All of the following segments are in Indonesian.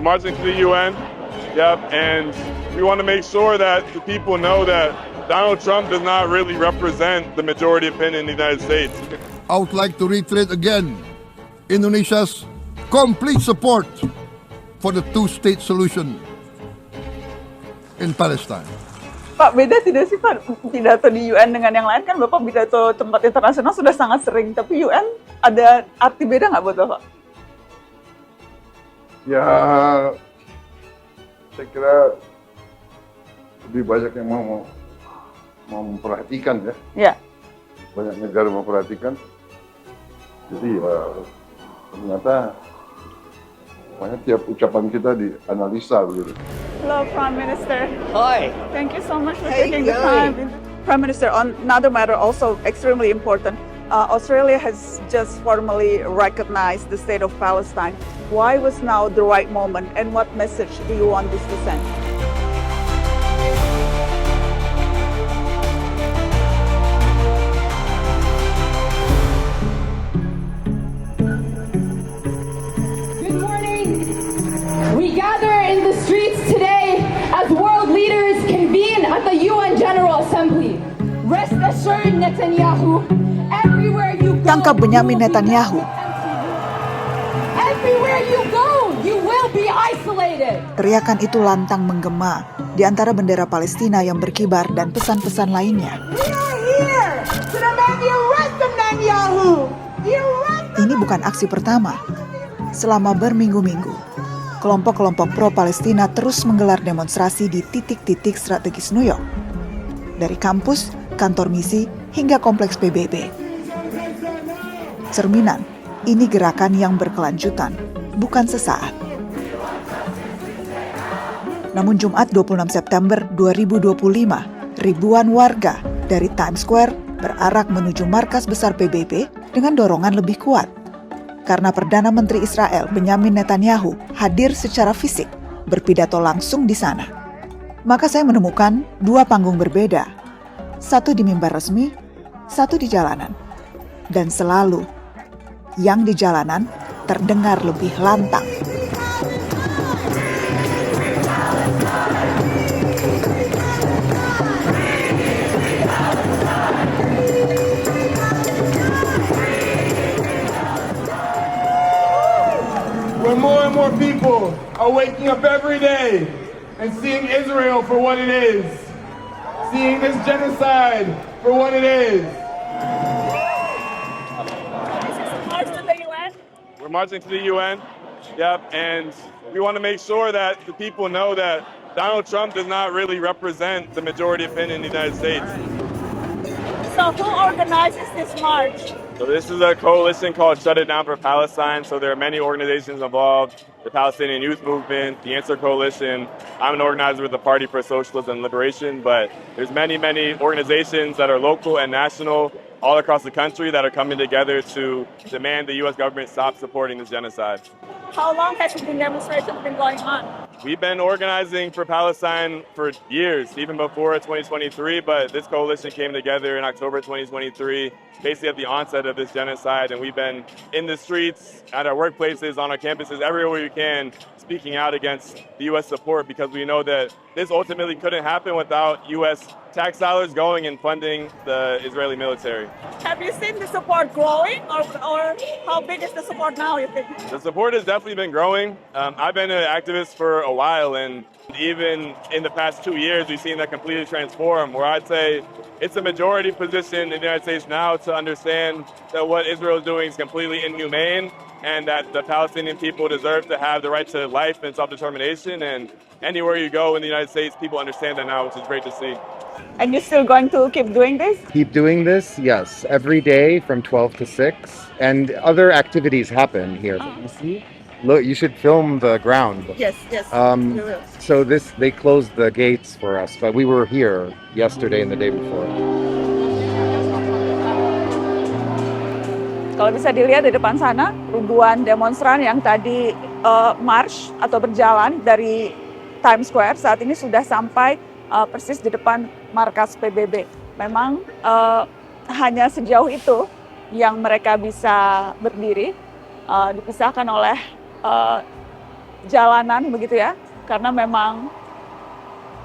We're marching to the UN. Yep, and we want to make sure that the people know that Donald Trump does not really represent the majority opinion in the United States. I would like to reiterate again Indonesia's complete support for the two-state solution in Palestine. Pak, beda tidak sih Pak pidato di UN dengan yang lain? Kan Bapak pidato tempat internasional sudah sangat sering, tapi UN ada arti beda nggak buat Bapak? Ya, saya kira lebih banyak yang mau memperhatikan ya. Ya. Banyak negara memperhatikan. Jadi ya ternyata banyak tiap ucapan kita dianalisa begitu. Hello, Prime Minister. Hi. Thank you so much for How you taking the going? time. Prime Minister, on another matter also extremely important, Australia has just formally recognized the state of Palestine. Why was now the right moment, and what message do you want this to send? Good morning. We gather in the streets today as world leaders convene at the UN General Assembly. Rest assured, Netanyahu, everywhere you go, Tangkap Benyamin Netanyahu. everywhere you go, you will be isolated. Teriakan itu lantang menggema di antara bendera Palestina yang berkibar dan pesan-pesan lainnya. We are here to demand the arrest of Netanyahu. The arrest of Ini bukan aksi pertama. Selama berminggu-minggu, kelompok-kelompok pro-Palestina terus menggelar demonstrasi di titik-titik strategis New York. Dari kampus, kantor misi, hingga kompleks PBB. Cerminan, ini gerakan yang berkelanjutan, bukan sesaat. Namun Jumat 26 September 2025, ribuan warga dari Times Square berarak menuju markas besar PBB dengan dorongan lebih kuat. Karena Perdana Menteri Israel Benyamin Netanyahu hadir secara fisik, berpidato langsung di sana. Maka saya menemukan dua panggung berbeda. Satu di mimbar resmi, satu di jalanan. Dan selalu, yang di jalanan terdengar lebih lantang. Where more and more people are waking up every day and seeing Israel for what it is, seeing this genocide for what it is. March to the UN. We're marching to the UN, yep, and we want to make sure that the people know that Donald Trump does not really represent the majority opinion in the United States. So who organizes this march? So this is a coalition called Shut It Down for Palestine. So there are many organizations involved, the Palestinian Youth Movement, the Answer Coalition. I'm an organizer with the Party for Socialism and Liberation, but there's many organizations that are local and national all across the country that are coming together to demand the U.S. government stop supporting this genocide. How long has the demonstration been going on? We've been organizing for Palestine for years, even before 2023, but this coalition came together in October 2023, basically at the onset of this genocide, and we've been in the streets, at our workplaces, on our campuses, everywhere we can, speaking out against the U.S. support, because we know that this ultimately couldn't happen without U.S. tax dollars going and funding the Israeli military. Have you seen the support growing, or how big is the support now, you think? The support has definitely been growing. I've been an activist for a while, and even in the past 2 years, we've seen that completely transform, where I'd say it's a majority position in the United States now to understand that what Israel is doing is completely inhumane, and that the Palestinian people deserve to have the right to life and self-determination, and anywhere you go in the United States, people understand that now, which is great to see. And you're still going to keep doing this? Keep doing this, yes, every day from 12 to 6, and other activities happen here. You see? Look, you should film the ground. Yes. Um, we will. So they closed the gates for us, but we were here yesterday and the day before. Kalau bisa dilihat di depan sana, ribuan demonstran yang tadi march atau berjalan dari Times Square saat ini sudah sampai persis di depan markas PBB. Memang hanya sejauh itu yang mereka bisa berdiri, dipisahkan oleh jalanan begitu ya, karena memang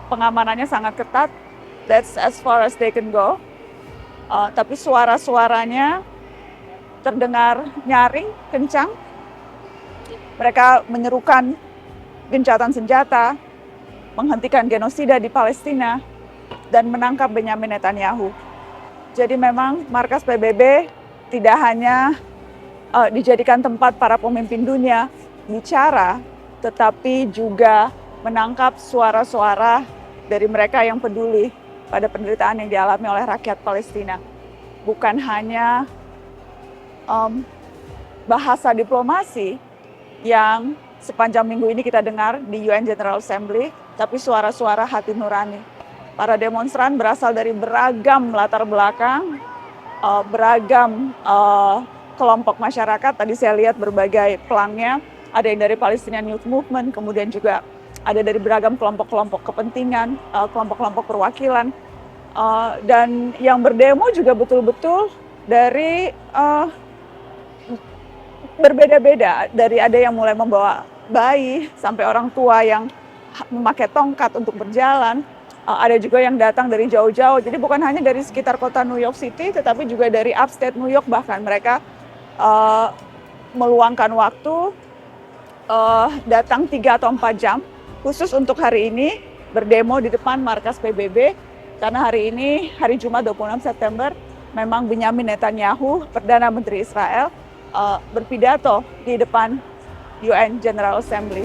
pengamanannya sangat ketat. That's as far as they can go. Tapi suara-suaranya terdengar nyaring, kencang. Mereka menyerukan gencatan senjata, menghentikan genosida di Palestina, dan menangkap Benyamin Netanyahu. Jadi memang markas PBB tidak hanya dijadikan tempat para pemimpin dunia bicara, tetapi juga menangkap suara-suara dari mereka yang peduli pada penderitaan yang dialami oleh rakyat Palestina. Bukan hanya bahasa diplomasi yang sepanjang minggu ini kita dengar di UN General Assembly, tapi suara-suara hati nurani. Para demonstran berasal dari beragam latar belakang, beragam kelompok masyarakat. Tadi saya lihat berbagai pelangnya, ada yang dari Palestinian Youth Movement, kemudian juga ada dari beragam kelompok-kelompok kepentingan, kelompok-kelompok perwakilan, dan yang berdemo juga betul-betul dari berbeda-beda. Dari ada yang mulai membawa bayi sampai orang tua yang memakai tongkat untuk berjalan. Ada juga yang datang dari jauh-jauh. Jadi bukan hanya dari sekitar kota New York City, tetapi juga dari upstate New York bahkan. Mereka meluangkan waktu datang 3 atau 4 jam khusus untuk hari ini berdemo di depan markas PBB, karena hari ini, hari Jumat 26 September, memang Benyamin Netanyahu, Perdana Menteri Israel, berpidato di depan UN General Assembly.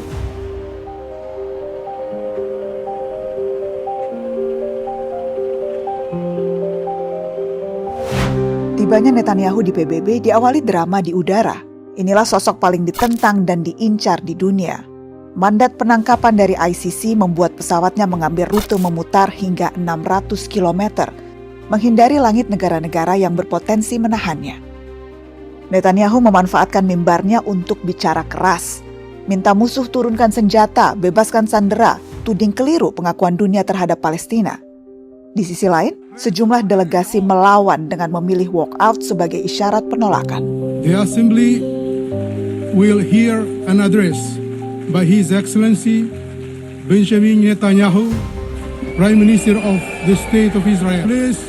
Tibanya Netanyahu di PBB diawali drama di udara. Inilah sosok paling ditentang dan diincar di dunia. Mandat penangkapan dari ICC membuat pesawatnya mengambil rute memutar hingga 600 km, menghindari langit negara-negara yang berpotensi menahannya. Netanyahu memanfaatkan mimbarnya untuk bicara keras, minta musuh turunkan senjata, bebaskan sandera, tuding keliru pengakuan dunia terhadap Palestina. Di sisi lain, sejumlah delegasi melawan dengan memilih walkout sebagai isyarat penolakan. The Assembly will hear an address by His Excellency Benjamin Netanyahu, Prime Minister of the State of Israel. Please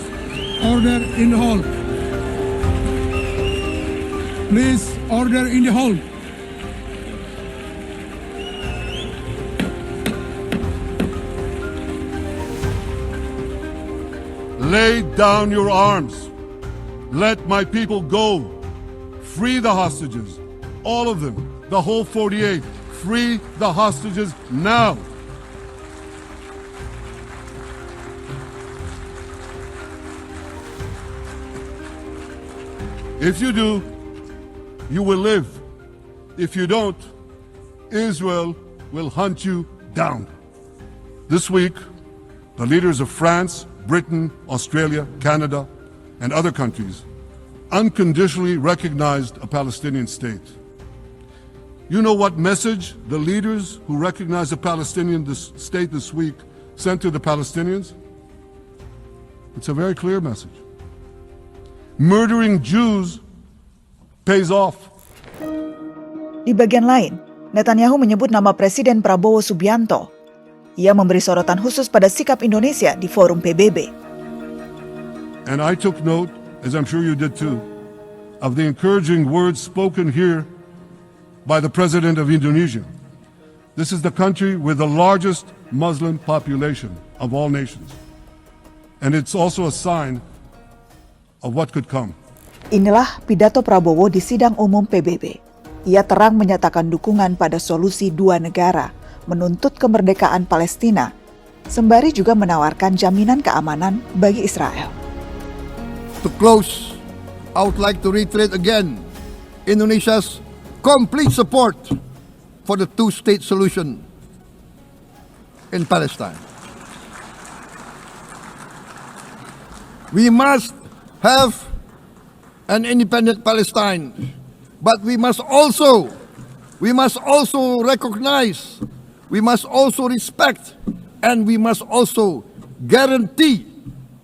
order in the hall. Please order in the hall. Lay down your arms. Let my people go. Free the hostages. All of them. The whole 48. Free the hostages now. If you do, you will live. If you don't, Israel will hunt you down. This week, the leaders of France, Britain, Australia, Canada, and other countries unconditionally recognized a Palestinian state. You know what message the leaders who recognize a Palestinian state this week sent to the Palestinians? It's a very clear message. Murdering Jews pays off. Di bagian lain, Netanyahu menyebut nama Presiden Prabowo Subianto. Ia memberi sorotan khusus pada sikap Indonesia di forum PBB. And I took note, as I'm sure you did too, of the encouraging words spoken here by the President of Indonesia. This is the country with the largest Muslim population of all nations. And it's also a sign of what could come. Inilah pidato Prabowo di sidang umum PBB. Ia terang menyatakan dukungan pada solusi dua negara, menuntut kemerdekaan Palestina, sembari juga menawarkan jaminan keamanan bagi Israel. To close, I would like to reiterate again Indonesia's complete support for the two-state solution in Palestine. We must have an independent Palestine, but we must also recognize, we must also respect, and we must also guarantee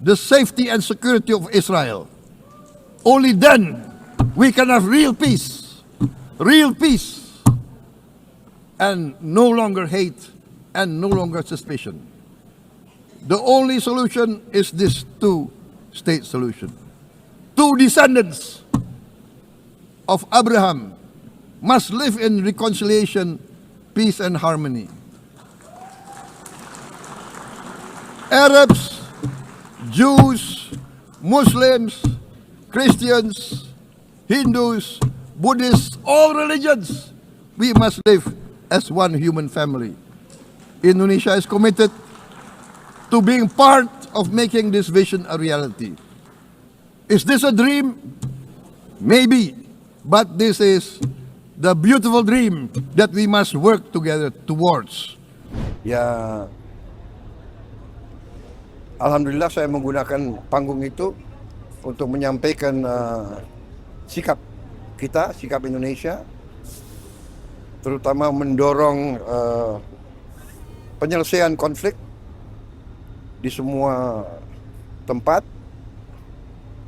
the safety and security of Israel. Only then we can have real peace and no longer hate and no longer suspicion. The only solution is this two-state solution. Two descendants of Abraham must live in reconciliation, peace, and harmony. Arabs, Jews, Muslims, Christians, Hindus, Buddhists, all religions, we must live as one human family. Indonesia is committed to being part of making this vision a reality. Is this a dream? Maybe, but this is the beautiful dream that we must work together towards. Ya, alhamdulillah saya menggunakan panggung itu untuk menyampaikan sikap kita, sikap Indonesia, terutama mendorong penyelesaian konflik di semua tempat.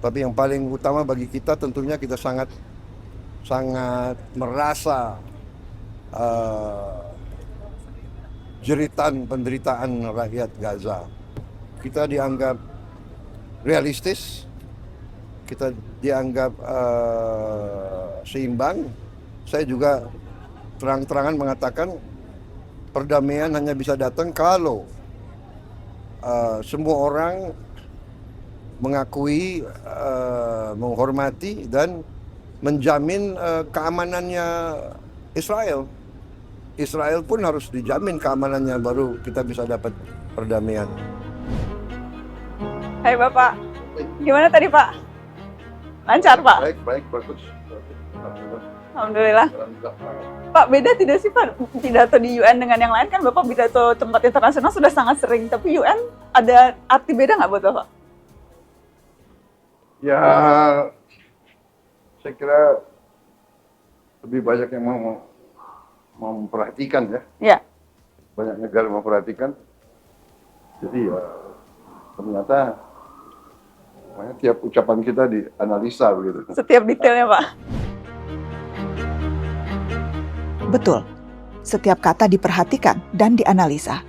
Tapi yang paling utama bagi kita tentunya kita sangat merasa jeritan penderitaan rakyat Gaza. Kita dianggap realistis, kita dianggap seimbang. Saya juga terang-terangan mengatakan perdamaian hanya bisa datang kalau semua orang mengakui, menghormati dan menjamin keamanannya Israel. Israel pun harus dijamin keamanannya, baru kita bisa dapat perdamaian. Hai Bapak, gimana tadi Pak? Lancar Pak? Baik, bagus. Alhamdulillah. Pak, beda tidak sih Pak pidato di UN dengan yang lain? Kan Bapak pidato tempat internasional sudah sangat sering, tapi UN ada arti beda nggak buat Bapak? Ya, saya kira lebih banyak yang mau memperhatikan ya. Ya. Banyak negara memperhatikan. Jadi ya ternyata tiap ucapan kita dianalisa begitu. Setiap detailnya Pak. Betul, setiap kata diperhatikan dan dianalisa.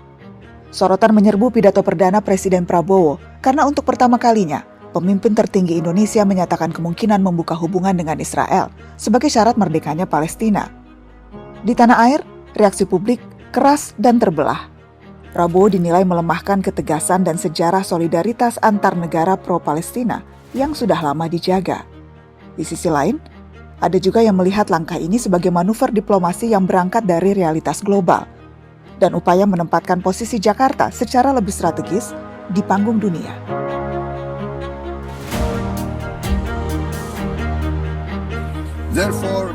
Sorotan menyerbu pidato perdana Presiden Prabowo karena untuk pertama kalinya, pemimpin tertinggi Indonesia menyatakan kemungkinan membuka hubungan dengan Israel sebagai syarat merdekanya Palestina. Di tanah air, reaksi publik keras dan terbelah. Prabowo dinilai melemahkan ketegasan dan sejarah solidaritas antar negara pro-Palestina yang sudah lama dijaga. Di sisi lain, ada juga yang melihat langkah ini sebagai manuver diplomasi yang berangkat dari realitas global dan upaya menempatkan posisi Jakarta secara lebih strategis di panggung dunia. Therefore,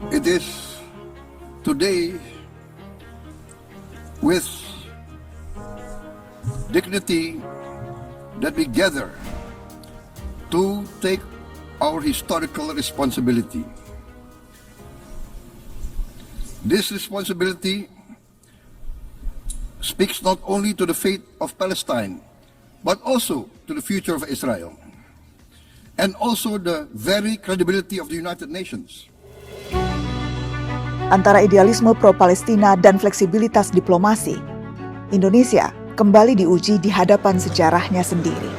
it is today with dignity that we gather to take our historical responsibility. This responsibility speaks not only to the fate of Palestine, but also to the future of Israel, and also the very credibility of the United Nations. Antara idealisme pro-Palestina dan fleksibilitas diplomasi, Indonesia kembali diuji di hadapan sejarahnya sendiri.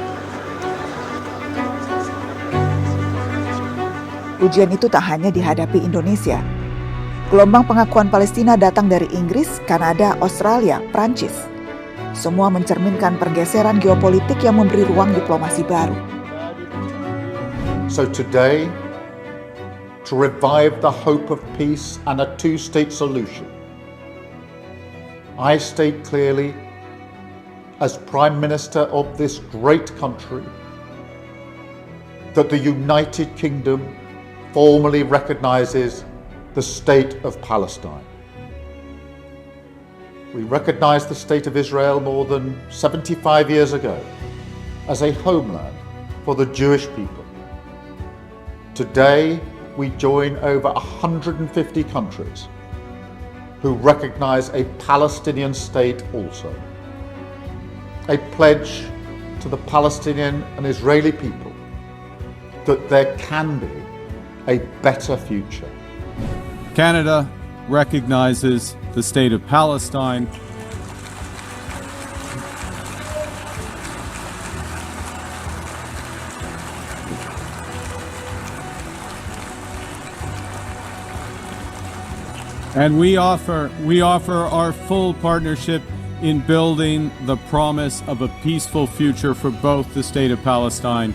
Ujian itu tak hanya dihadapi Indonesia. Gelombang pengakuan Palestina datang dari Inggris, Kanada, Australia, Prancis. Semua mencerminkan pergeseran geopolitik yang memberi ruang diplomasi baru. So today, to revive the hope of peace and a two-state solution, I state clearly, as Prime Minister of this great country, that the United Kingdom formally recognizes the state of Palestine. We recognized the state of Israel more than 75 years ago as a homeland for the Jewish people. Today, we join over 150 countries who recognize a Palestinian state also. A pledge to the Palestinian and Israeli people that there can be a better future. Canada recognizes the State of Palestine. And we offer our full partnership in building the promise of a peaceful future for both the State of Palestine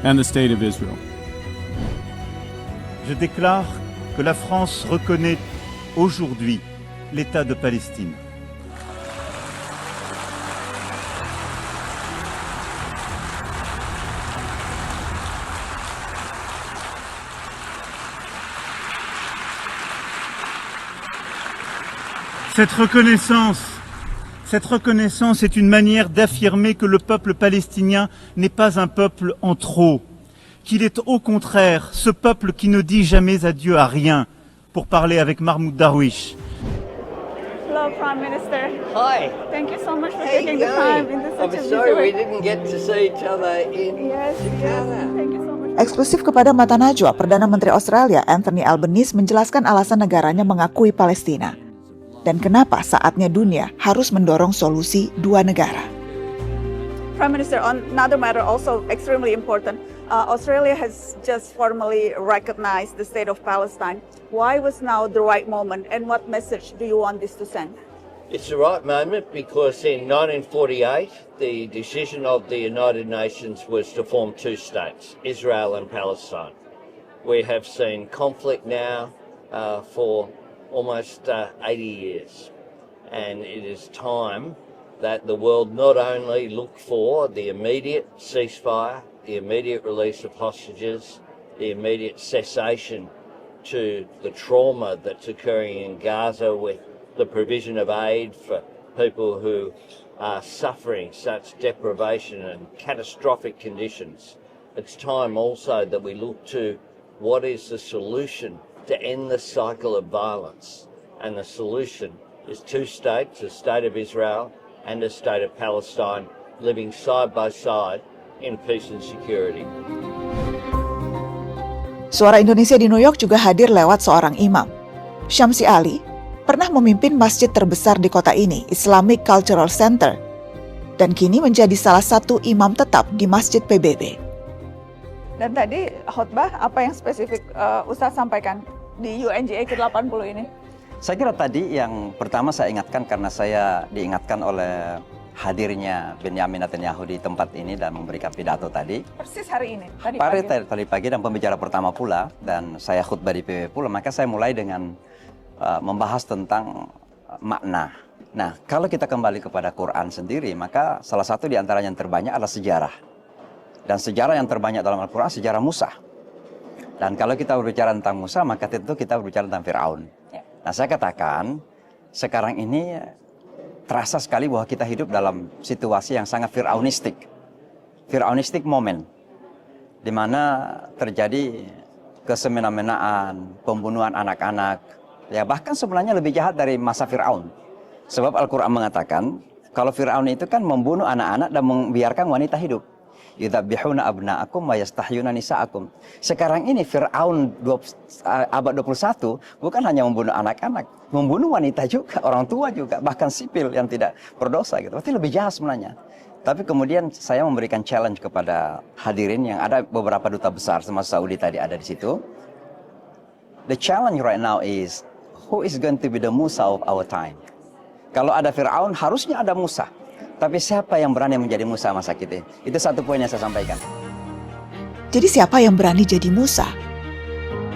and the State of Israel. Je déclare que la France reconnaît aujourd'hui l'État de Palestine. Cette reconnaissance est une manière d'affirmer que le peuple palestinien n'est pas un peuple en trop, qu'il est au contraire ce peuple qui ne dit jamais adieu à rien, pour parler avec Mahmoud Darwish. Hello, Prime Minister. Hi. Thank you so much for How taking you the time going? in this I'm sorry we didn't get to see each other in Jakarta. Thank you so much. Eksklusif kepada Mata Najwa, Perdana Menteri Australia Anthony Albanese menjelaskan alasan negaranya mengakui Palestina. Dan kenapa saatnya dunia harus mendorong solusi dua negara. Prime Minister, on another matter also extremely important, Australia has just formally recognized the State of Palestine. Why was now the right moment, and what message do you want this to send? It's the right moment because in 1948 the decision of the United Nations was to form two states, Israel and Palestine. We have seen conflict now for almost 80 years, and it is time that the world not only look for the immediate ceasefire, the immediate release of hostages, the immediate cessation to the trauma that's occurring in Gaza with the provision of aid for people who are suffering such deprivation and catastrophic conditions. It's time also that we look to what is the solution to end the cycle of violence. And the solution is two states, a state of Israel and a state of Palestine, living side by side in peace and security. Suara Indonesia di New York juga hadir lewat seorang imam. Syamsi Ali pernah memimpin masjid terbesar di kota ini, Islamic Cultural Center, dan kini menjadi salah satu imam tetap di Masjid PBB. Dan tadi khutbah apa yang spesifik Ustaz sampaikan di UNGA ke-80 ini? Saya kira tadi yang pertama saya ingatkan karena saya diingatkan oleh hadirnya Benjamin Netanyahu di tempat ini dan memberikan pidato tadi. Persis hari ini, tadi pagi dan pembicara pertama pula, dan saya khutbah di PBB pula, maka saya mulai dengan membahas tentang makna. Nah, kalau kita kembali kepada Quran sendiri, maka salah satu di antara yang terbanyak adalah sejarah. Dan sejarah yang terbanyak dalam Al-Quran, sejarah Musa. Dan kalau kita berbicara tentang Musa, maka tentu kita berbicara tentang Fir'aun. Nah, saya katakan, sekarang ini terasa sekali bahwa kita hidup dalam situasi yang sangat Fir'aunistik. Fir'aunistik moment. Di mana terjadi kesemena-menaan, pembunuhan anak-anak. Ya, bahkan sebenarnya lebih jahat dari masa Fir'aun. Sebab Al-Quran mengatakan, kalau Fir'aun itu kan membunuh anak-anak dan membiarkan wanita hidup. Yudzabbihuna abna'akum wa yastahyuna nisa'akum. Sekarang ini Fir'aun abad 21 bukan hanya membunuh anak-anak, membunuh wanita juga, orang tua juga, bahkan sipil yang tidak berdosa gitu. Berarti lebih jahat sebenarnya. Tapi kemudian saya memberikan challenge kepada hadirin yang ada beberapa duta besar termasuk Saudi tadi ada di situ. The challenge right now is who is going to be the Musa of our time? Kalau ada Fir'aun harusnya ada Musa. Tapi siapa yang berani menjadi Musa masa kita? Itu satu poin yang saya sampaikan. Jadi siapa yang berani jadi Musa?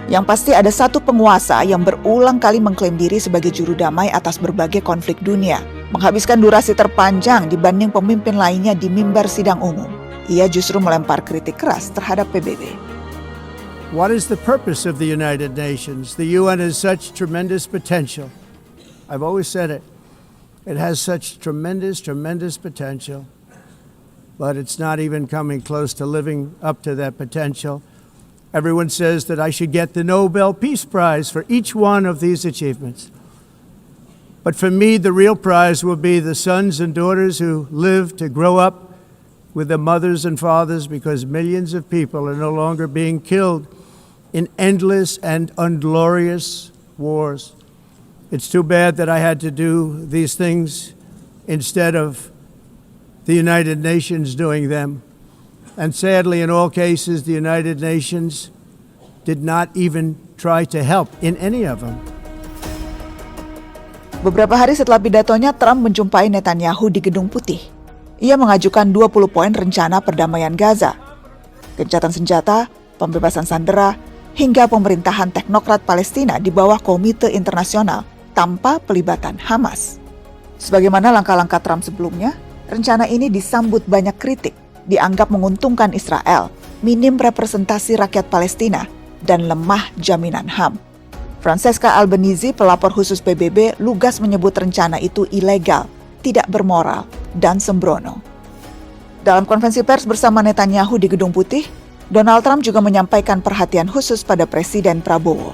Yang pasti ada satu penguasa yang berulang kali mengklaim diri sebagai juru damai atas berbagai konflik dunia. Menghabiskan durasi terpanjang dibanding pemimpin lainnya di mimbar sidang umum. Ia justru melempar kritik keras terhadap PBB. What is the purpose of the United Nations? The UN has such tremendous potential. I've always said it. It has such tremendous potential, but it's not even coming close to living up to that potential. Everyone says that I should get the Nobel Peace Prize for each one of these achievements. But for me, the real prize will be the sons and daughters who live to grow up with their mothers and fathers, because millions of people are no longer being killed in endless and unglorious wars. It's too bad that I had to do these things instead of the United Nations doing them. And sadly, in all cases, the United Nations did not even try to help in any of them. Beberapa hari setelah pidatonya, Trump menjumpai Netanyahu di Gedung Putih. Ia mengajukan 20 poin rencana perdamaian Gaza. Gencatan senjata, pembebasan sandera, hingga pemerintahan teknokrat Palestina di bawah Komite Internasional tanpa pelibatan Hamas. Sebagaimana langkah-langkah Trump sebelumnya, rencana ini disambut banyak kritik, dianggap menguntungkan Israel, minim representasi rakyat Palestina, dan lemah jaminan HAM. Francesca Albanese, pelapor khusus PBB, lugas menyebut rencana itu ilegal, tidak bermoral, dan sembrono. Dalam konferensi pers bersama Netanyahu di Gedung Putih, Donald Trump juga menyampaikan perhatian khusus pada Presiden Prabowo.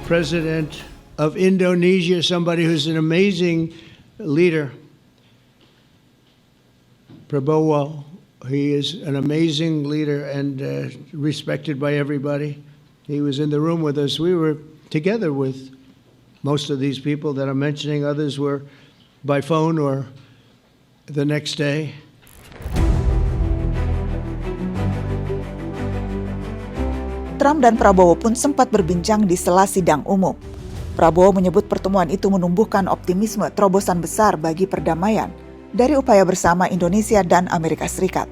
President of Indonesia, somebody who's an amazing leader. Prabowo, he is an amazing leader and respected by everybody. He was in the room with us. We were together with most of these people that I'm mentioning. Others were by phone or the next day. Trump dan Prabowo pun sempat berbincang di sela sidang umum. Prabowo menyebut pertemuan itu menumbuhkan optimisme terobosan besar bagi perdamaian dari upaya bersama Indonesia dan Amerika Serikat.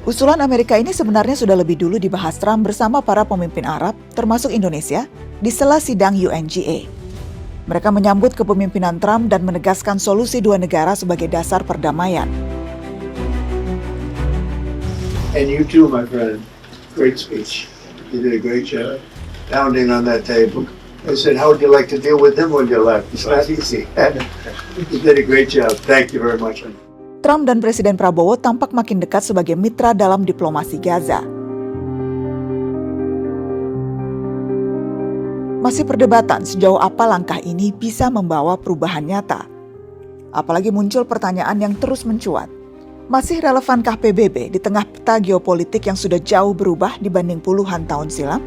Usulan Amerika ini sebenarnya sudah lebih dulu dibahas Trump bersama para pemimpin Arab, termasuk Indonesia, di sela sidang UNGA. Mereka menyambut kepemimpinan Trump dan menegaskan solusi dua negara sebagai dasar perdamaian. And you too, my friend. Great speech. You did a great job pounding on that table. I said, how would you like to deal with him when you left? It's not easy. You did a great job. Thank you very much. Trump dan Presiden Prabowo tampak makin dekat sebagai mitra dalam diplomasi Gaza. Masih perdebatan sejauh apa langkah ini bisa membawa perubahan nyata. Apalagi muncul pertanyaan yang terus mencuat. Masih relevankah PBB di tengah peta geopolitik yang sudah jauh berubah dibanding puluhan tahun silam?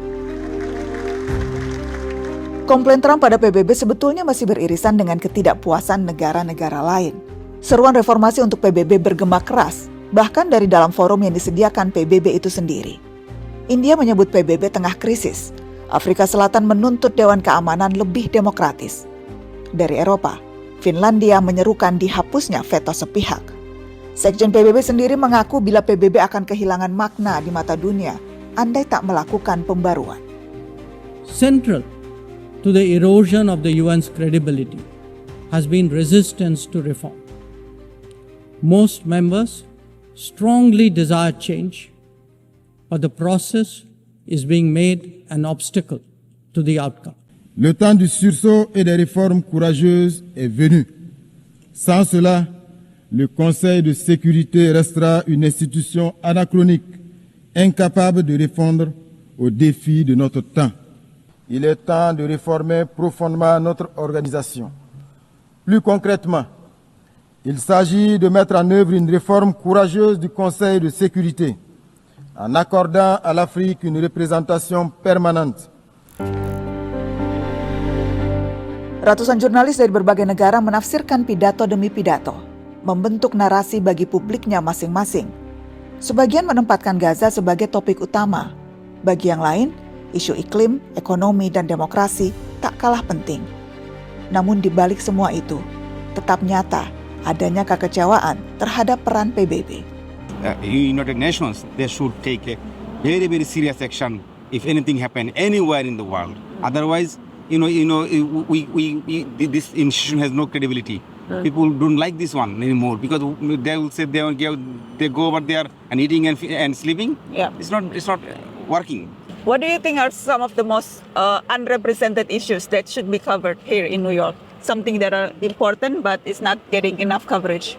Komplain Trump pada PBB sebetulnya masih beririsan dengan ketidakpuasan negara-negara lain. Seruan reformasi untuk PBB bergema keras, bahkan dari dalam forum yang disediakan PBB itu sendiri. India menyebut PBB tengah krisis. Afrika Selatan menuntut Dewan Keamanan lebih demokratis. Dari Eropa, Finlandia menyerukan dihapusnya veto sepihak. Sekjen PBB sendiri mengaku bila PBB akan kehilangan makna di mata dunia andai tak melakukan pembaruan. Central to the erosion of the UN's credibility has been resistance to reform. Most members strongly desire change, but the process is being made an obstacle to the outcome. Le temps du sursaut et des réformes courageuses est venu. Sans cela, le Conseil de sécurité restera une institution anachronique, incapable de répondre aux défis de notre temps. Il est temps de réformer profondément notre organisation. Plus concrètement, il s'agit de mettre en œuvre une réforme courageuse du Conseil de sécurité, en accordant à l'Afrique une représentation permanente. Ratusan jurnalis dari berbagai negara menafsirkan pidato demi pidato, membentuk narasi bagi publiknya masing-masing. Sebagian menempatkan Gaza sebagai topik utama. Bagi yang lain, isu iklim, ekonomi, dan demokrasi tak kalah penting. Namun di balik semua itu, tetap nyata adanya kekecewaan terhadap peran PBB. United Nations, they should take a very, very serious action if anything happen anywhere in the world. Otherwise, this institution has no credibility. People don't like this one anymore because they will say they go over there and eating and sleeping. Yeah. It's not working. What do you think are some of the most unrepresented issues that should be covered here in New York? Something that are important but is not getting enough coverage.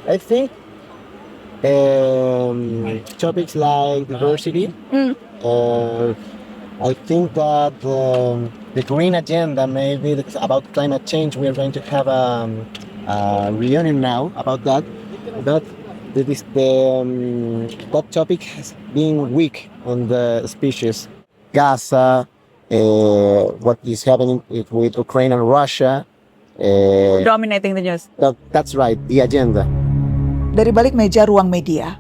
I think topics like diversity. I think that the green agenda, maybe about climate change, we are going to have a reunion now about that. But that topic has been weak on the speeches. Gaza, what is happening with Ukraine and Russia. Dominating the news. That's right, the agenda. Dari balik meja ruang media,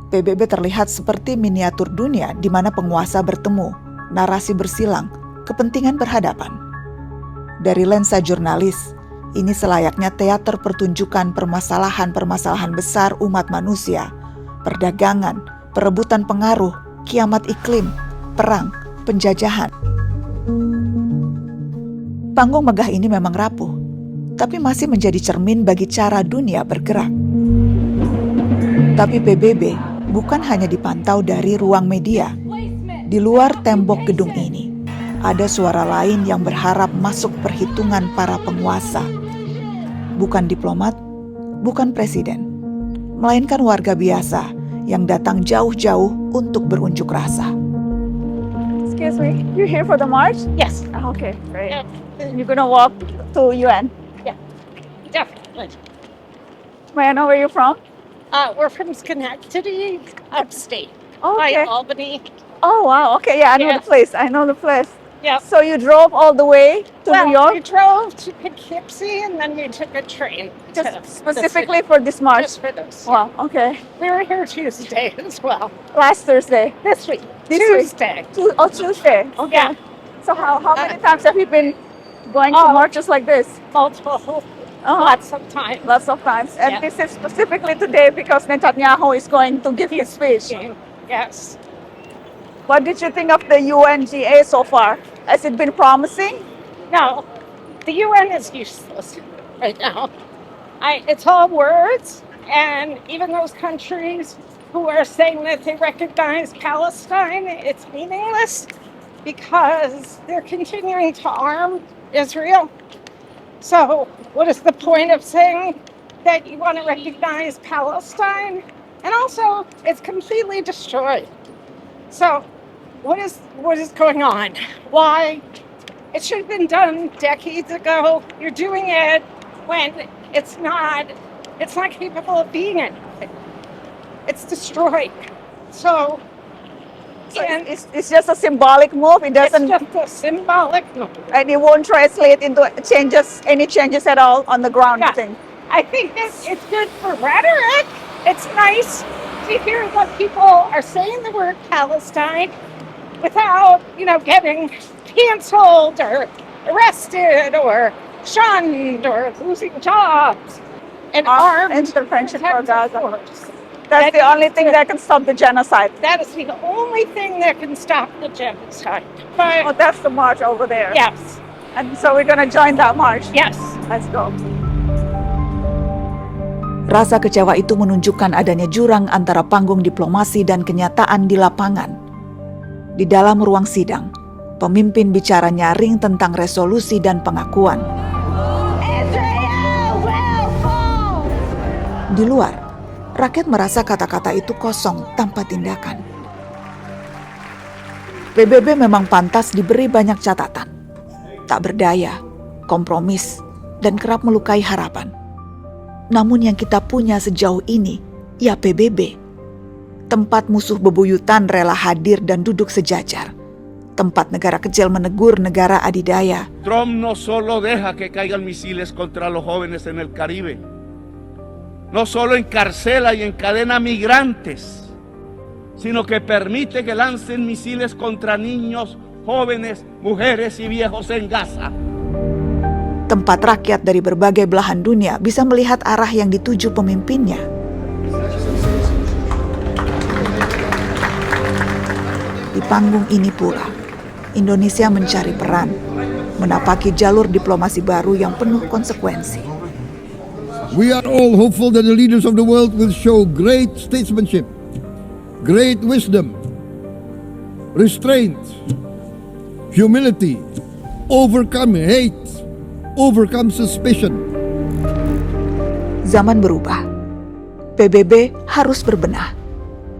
PBB terlihat seperti miniatur dunia di mana penguasa bertemu, narasi bersilang, kepentingan berhadapan. Dari lensa jurnalis, ini selayaknya teater pertunjukan permasalahan-permasalahan besar umat manusia, perdagangan, perebutan pengaruh, kiamat iklim, perang, penjajahan. Panggung megah ini memang rapuh, tapi masih menjadi cermin bagi cara dunia bergerak. Tapi PBB bukan hanya dipantau dari ruang media. Di luar tembok gedung ini, ada suara lain yang berharap masuk perhitungan para penguasa. Bukan diplomat, bukan presiden, melainkan warga biasa yang datang jauh-jauh untuk berunjuk rasa. Excuse me, you're here for the march? Yes. Okay, great. You're gonna walk to UN? Yeah, definitely. May I know where you're from? We're from Schenectady, upstate. Oh, By okay. Albany. Oh, wow. Okay, yeah, I know the place. I know the place. Yeah. So you drove all the way to New York? We drove to Poughkeepsie and then we took a train. Specifically for this march? Just for this. Wow, okay. We were here Tuesday as well. Last Thursday? This week. This Tuesday. Week? Tuesday. Okay. Yeah. So how many times have you been going to marches like this? Multiple. Lots of times. Lots of times. And Yeah. this is specifically today because Netanyahu is going to give his speech. Yes. What did you think of the UNGA so far? Has it been promising? No, the UN is useless right now. It's all words, and even those countries who are saying that they recognize Palestine, it's meaningless because they're continuing to arm Israel. So what is the point of saying that you want to recognize Palestine? And also, it's completely destroyed. So what is going on? Why? It should have been done decades ago. You're doing it when it's not capable of being anything. It's destroyed. So it's just a symbolic move. It doesn't. It's just a symbolic move. And it won't translate into any changes at all on the ground. Yeah. You think? I think that it's good for rhetoric. It's nice to hear that people are saying the word Palestine without, getting canceled or arrested or shunned or losing jobs. And armed intervention for Gaza. Force. That's the only thing that can stop the genocide. That is the only thing that can stop the genocide. But that's the march over there. Yes. And so we're gonna join that march. Yes. Let's go. Rasa kecewa itu menunjukkan adanya jurang antara panggung diplomasi dan kenyataan di lapangan. Di dalam ruang sidang, pemimpin bicara nyaring tentang resolusi dan pengakuan. Di luar, rakyat merasa kata-kata itu kosong tanpa tindakan. PBB memang pantas diberi banyak catatan. Tak berdaya, kompromis, dan kerap melukai harapan. Namun yang kita punya sejauh ini, ya PBB. Tempat musuh bebuyutan rela hadir dan duduk sejajar. Tempat negara kecil menegur negara adidaya. Trump no solo deja que caigan misiles contra los jóvenes en el Caribe. No solo encarcela y encadena migrantes, sino que permite que lancen misiles contra niños, jóvenes, mujeres y viejos en Gaza. Tempat rakyat dari berbagai belahan dunia bisa melihat arah yang dituju pemimpinnya. Di panggung ini pula, Indonesia mencari peran, menapaki jalur diplomasi baru yang penuh konsekuensi. We are all hopeful that the leaders of the world will show great statesmanship, great wisdom, restraint, humility, overcome hate, overcome suspicion. Zaman berubah. PBB harus berbenah.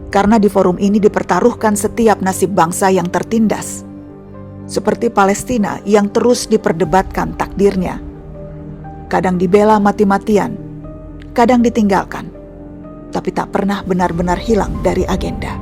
Karena di forum ini dipertaruhkan setiap nasib bangsa yang tertindas. Seperti Palestina yang terus diperdebatkan takdirnya. Kadang dibela mati-matian, kadang ditinggalkan, tapi tak pernah benar-benar hilang dari agenda.